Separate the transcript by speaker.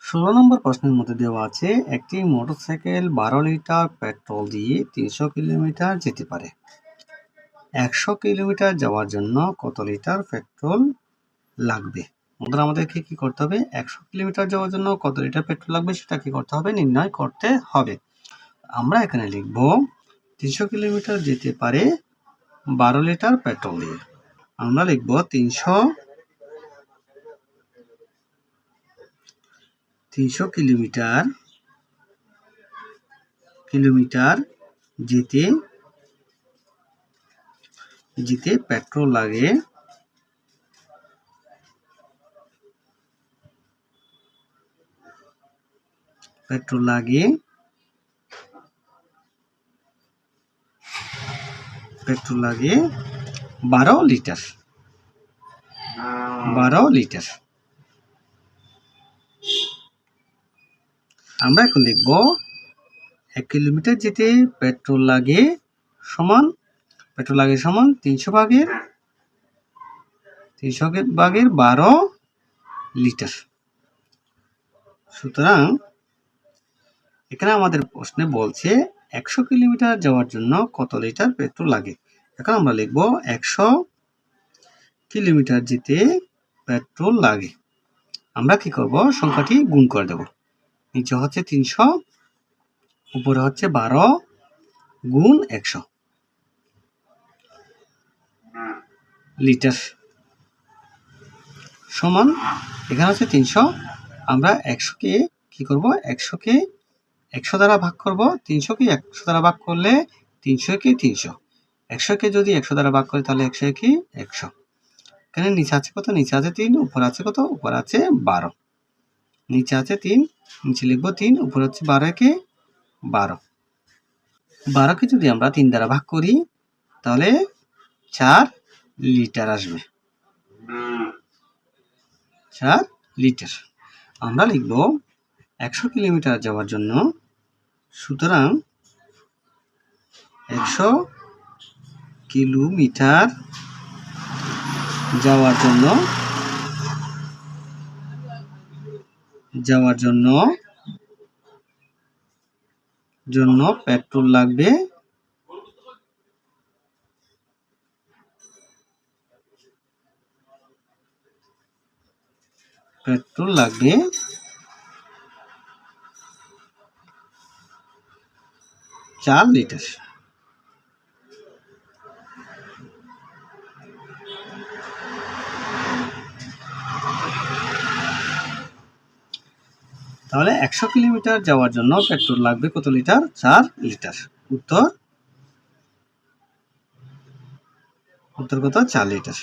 Speaker 1: 16 নম্বর প্রশ্নের মধ্যে দেওয়া আছে একটি মোটরসাইকেল 12 লিটার পেট্রোল দিয়ে 300 কিলোমিটার যেতে পারে। 100 কিলোমিটার যাওয়ার জন্য কত লিটার পেট্রোল লাগবে? আমাদেরকে কি করতে হবে? 100 কিলোমিটার যাওয়ার জন্য কত লিটার পেট্রোল লাগবে সেটা কি করতে হবে? নির্ণয় করতে হবে। আমরা এখানে লিখব 300 কিলোমিটার যেতে পারে 12 লিটার পেট্রোল দিয়ে। আমরা লিখব 300 কিলোমিটার যেতে পেট্রোল লাগে 12 লিটার। আমরা এখন লিখব 1 কিলোমিটার যেতে পেট্রোল লাগে সমান 300 ভাগের 12 লিটার। সুতরাং এখানে আমাদের প্রশ্নে বলছে 100 কিলোমিটার যাওয়ার জন্য কত লিটার পেট্রোল লাগে। এখন আমরা লিখব 100 কিলোমিটার যেতে পেট্রোল লাগে। আমরা কি করব? সংখ্যাটি গুণ করে দেব। নিচে হচ্ছে 300, উপরে হচ্ছে 12 গুণ 100 লিটার সমান, এখানে হচ্ছে 300। আমরা 100কে কি করব? 100কে 100 দ্বারা ভাগ করব। 300কে 100 দ্বারা ভাগ করলে 300কে 300। 100কে যদি 100 দ্বারা ভাগ করি তাহলে 100কে 100। এখানে নিচে আছে কত? নিচে আছে 3, উপরে আছে কত? উপরে আছে 12। নিচে আছে 3, নিচে লিখব 3, উপরে হচ্ছে 12কে 12। 12কে যদি আমরা 3 দ্বারা ভাগ করি তাহলে 4 লিটার আসবে। 4 লিটার। আমরা লিখব 100 কিলোমিটার যাওয়ার জন্য, সুতরাং 100 কিলোমিটার যাওয়ার জন্য পেট্রোল লাগবে 4 লিটার। তাহলে 100 কিলোমিটার যাওয়ার জন্য পেট্রোল লাগবে কত লিটার? 4 লিটার। উত্তর কত? 4 লিটার।